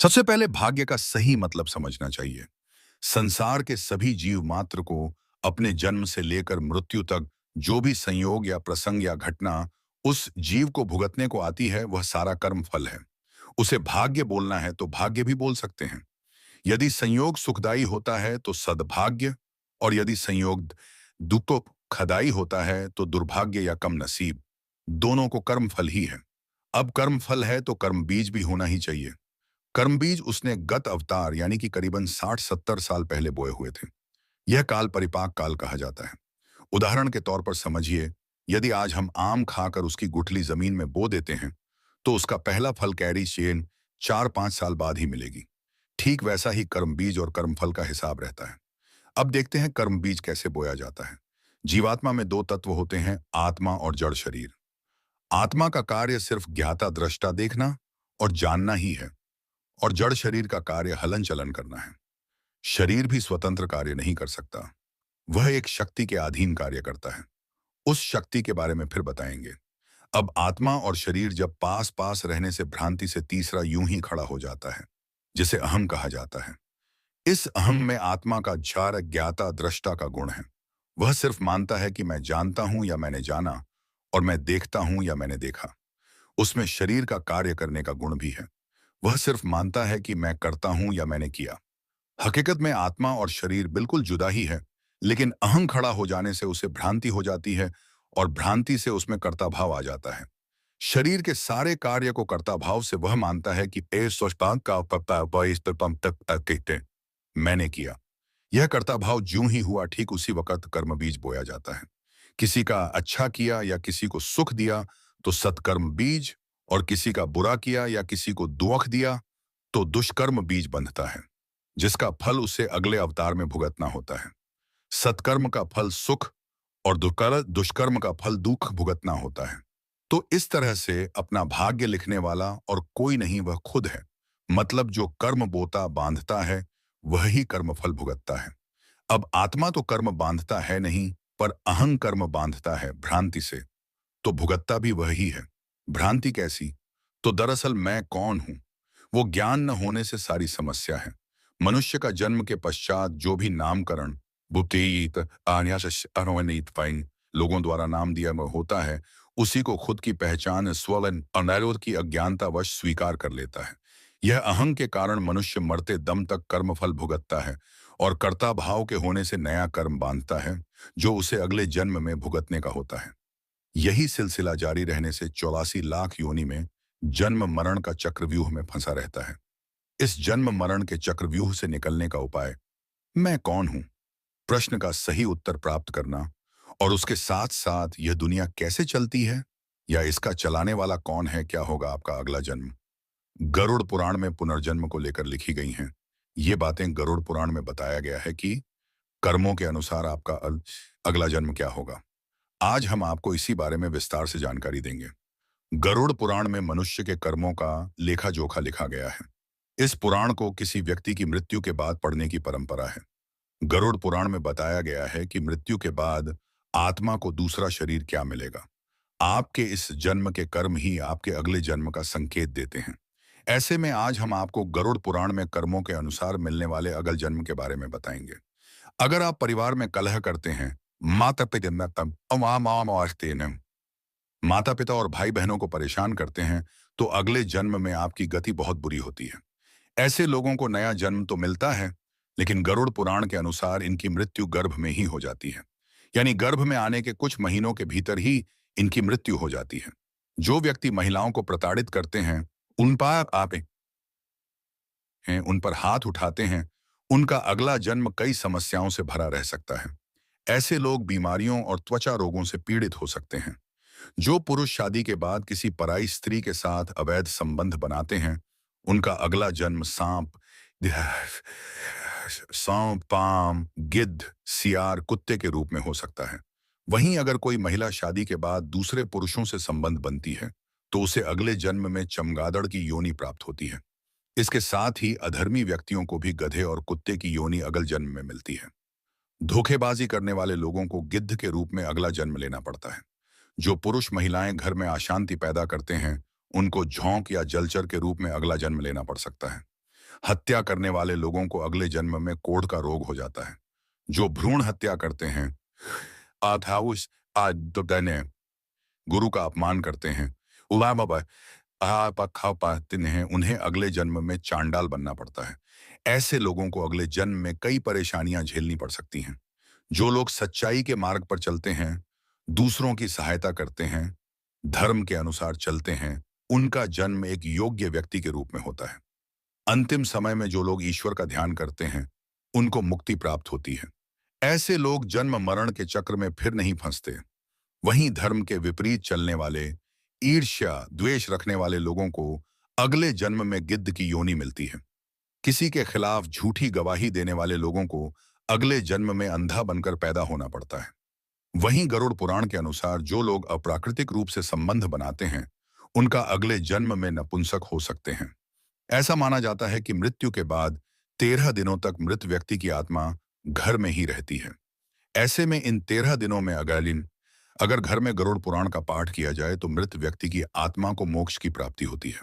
सबसे पहले भाग्य का सही मतलब समझना चाहिए। संसार के सभी जीव मात्र को अपने जन्म से लेकर मृत्यु तक जो भी संयोग या प्रसंग या घटना उस जीव को भुगतने को आती है वह सारा कर्म फल है। उसे भाग्य बोलना है तो भाग्य भी बोल सकते हैं। यदि संयोग सुखदाई होता है तो सद्भाग्य, और यदि संयोग दुखदाई होता है तो दुर्भाग्य या कम नसीब। दोनों को कर्म फल ही है। अब कर्म फल है तो कर्म बीज भी होना ही चाहिए। कर्म बीज उसने गत अवतार यानी कि करीबन 60-70 साल पहले बोए हुए थे। यह काल परिपाक काल कहा जाता है। उदाहरण के तौर पर समझिए, यदि आज हम आम खाकर उसकी गुठली जमीन में बो देते हैं तो उसका पहला फल कैरी चेन 4-5 साल बाद ही मिलेगी। ठीक वैसा ही कर्म बीज और कर्म फल का हिसाब रहता है। अब देखते हैं कर्म बीज कैसे बोया जाता है। जीवात्मा में दो तत्व होते हैं, आत्मा और जड़ शरीर। आत्मा का कार्य सिर्फ ज्ञाता दृष्टा देखना और जानना ही है, और जड़ शरीर का कार्य हलन चलन करना है। शरीर भी स्वतंत्र कार्य नहीं कर सकता, वह एक शक्ति के अधीन कार्य करता है। उस शक्ति के बारे में फिर बताएंगे। अब आत्मा और शरीर जब पास पास रहने से भ्रांति से तीसरा यूं ही खड़ा हो जाता है, जिसे अहम कहा जाता है। इस अहम में आत्मा का जार ज्ञाता दृष्टा का गुण है। वह सिर्फ मानता है कि मैं जानता हूं या मैंने जाना, और मैं देखता हूं या मैंने देखा। उसमें शरीर का कार्य करने का गुण भी है। वह सिर्फ मानता है कि मैं करता हूं या मैंने किया। हकीकत में आत्मा और शरीर बिल्कुल जुदा ही है, लेकिन अहं खड़ा हो जाने से उसे भ्रांति हो जाती है, और भ्रांति से उसमें कर्ता भाव आ जाता है। शरीर के सारे कार्य को कर्ता भाव से वह मानता है कि ए स्वष्टांत का पप्पा बॉइस पे पम तक कहते मैंने किया। यह कर्ता भाव ज्यों ही हुआ, ठीक उसी वक्त कर्म बीज बोया जाता है। किसी का अच्छा किया या किसी को सुख दिया तो सत्कर्म बीज, और किसी का बुरा किया या किसी को दुख दिया तो दुष्कर्म बीज बंधता है, जिसका फल उसे अगले अवतार में भुगतना होता है। सत्कर्म का फल सुख और दुष्कर्म का फल दुख भुगतना होता है। तो इस तरह से अपना भाग्य लिखने वाला और कोई नहीं, वह खुद है। मतलब जो कर्म बोता बांधता है वही कर्म फल भुगतता है। अब आत्मा तो कर्म बांधता है नहीं, पर अहं कर्म बांधता है भ्रांति से, तो भुगतता भी वही है। भ्रांति कैसी? तो दरअसल मैं कौन हूं, वो ज्ञान न होने से सारी समस्या है। मनुष्य का जन्म के पश्चात जो भी नामकरण बुतेत आन्यास अनवनीत फाइन लोगों द्वारा नाम दिया हुआ होता है, उसी को खुद की पहचान स्वलन अनिरोध की अज्ञानतावश स्वीकार कर लेता है। यह अहं के कारण मनुष्य मरते दम तक कर्मफल भुगतता है, और कर्ता भाव के होने से नया कर्म बांधता है, जो उसे अगले जन्म में भुगतने का होता है। यही सिलसिला जारी रहने से 84 लाख योनि में जन्म मरण का चक्रव्यूह में फंसा रहता है। इस जन्म मरण के चक्रव्यूह से निकलने का उपाय मैं कौन हूं प्रश्न का सही उत्तर प्राप्त करना, और उसके साथ साथ यह दुनिया कैसे चलती है या इसका चलाने वाला कौन है, क्या होगा आपका अगला जन्म। गरुड़ पुराण में पुनर्जन्म को लेकर लिखी गई हैं। ये बातें गरुड़ पुराण में बताया गया है कि कर्मों के अनुसार आपका अगला जन्म क्या होगा। आज हम आपको इसी बारे में विस्तार से जानकारी देंगे। गरुड़ पुराण में मनुष्य के कर्मों का लेखा जोखा लिखा गया है। इस पुराण को किसी व्यक्ति की मृत्यु के बाद पढ़ने की परंपरा है। गरुड़ पुराण में बताया गया है कि मृत्यु के बाद आत्मा को दूसरा शरीर क्या मिलेगा। आपके इस जन्म के कर्म ही आपके अगले जन्म का संकेत देते हैं। ऐसे में आज हम आपको गरुड़ पुराण में कर्मों के अनुसार मिलने वाले अगल जन्म के बारे में बताएंगे। अगर आप परिवार में कलह करते हैं, माता पिता माता पिता और भाई बहनों को परेशान करते हैं, तो अगले जन्म में आपकी गति बहुत बुरी होती है। ऐसे लोगों को नया जन्म तो मिलता है, लेकिन गरुड़ पुराण के अनुसार इनकी मृत्यु गर्भ में ही हो जाती है। यानी गर्भ में आने के कुछ महीनों के भीतर ही इनकी मृत्यु हो जाती है। जो व्यक्ति महिलाओं को प्रताड़ित करते हैं, उन पर आप हैं उन पर हाथ उठाते हैं, उनका अगला जन्म कई समस्याओं से भरा रह सकता है। ऐसे लोग बीमारियों और त्वचा रोगों से पीड़ित हो सकते हैं। जो पुरुष शादी के बाद किसी पराई स्त्री के साथ अवैध संबंध बनाते हैं, उनका अगला जन्म सांप, सांप, पाम, गिद्ध, सियार, कुत्ते के रूप में हो सकता है। वहीं अगर कोई महिला शादी के बाद दूसरे पुरुषों से संबंध बनती है, तो उसे अगले जन्म में चमगादड़ की योनि प्राप्त होती है। इसके साथ ही अधर्मी व्यक्तियों को भी गधे और कुत्ते की योनि अगल जन्म में मिलती है। धोखेबाजी करने वाले लोगों को गिद्ध के रूप में अगला जन्म लेना पड़ता है। जो पुरुष महिलाएं घर में अशांति पैदा करते हैं, उनको झोंक या जलचर के रूप में अगला जन्म लेना पड़ सकता है। हत्या करने वाले लोगों को अगले जन्म में कोढ़ का रोग हो जाता है। जो भ्रूण हत्या करते हैं, आधाउस आदने गुरु का अपमान करते हैं, उलामा आप खा पाते हैं, उन्हें अगले जन्म में चांडाल बनना पड़ता है। ऐसे लोगों को अगले जन्म में कई परेशानियां झेलनी पड़ सकती हैं। जो लोग सच्चाई के मार्ग पर चलते हैं, दूसरों की सहायता करते हैं, धर्म के अनुसार चलते हैं, उनका जन्म एक योग्य व्यक्ति के रूप में होता है। अंतिम समय में जो लोग ईश्वर का ध्यान करते हैं, उनको मुक्ति प्राप्त होती है। ऐसे लोग जन्म मरण के चक्र में फिर नहीं फंसते। वहीं धर्म के विपरीत चलने वाले, ईर्ष्या द्वेष रखने वाले लोगों को अगले जन्म में गिद्ध की योनि मिलती है। किसी के खिलाफ झूठी गवाही देने वाले लोगों को अगले जन्म में अंधा बनकर पैदा होना पड़ता है। वहीं गरुड़ पुराण के अनुसार जो लोग अप्राकृतिक रूप से संबंध बनाते हैं, उनका अगले जन्म में नपुंसक हो सकते हैं। ऐसा माना जाता है कि मृत्यु के बाद 13 दिनों तक मृत व्यक्ति की आत्मा घर में ही रहती है। ऐसे में इन 13 दिनों में अगर घर में गरुड़ पुराण का पाठ किया जाए तो मृत व्यक्ति की आत्मा को मोक्ष की प्राप्ति होती है।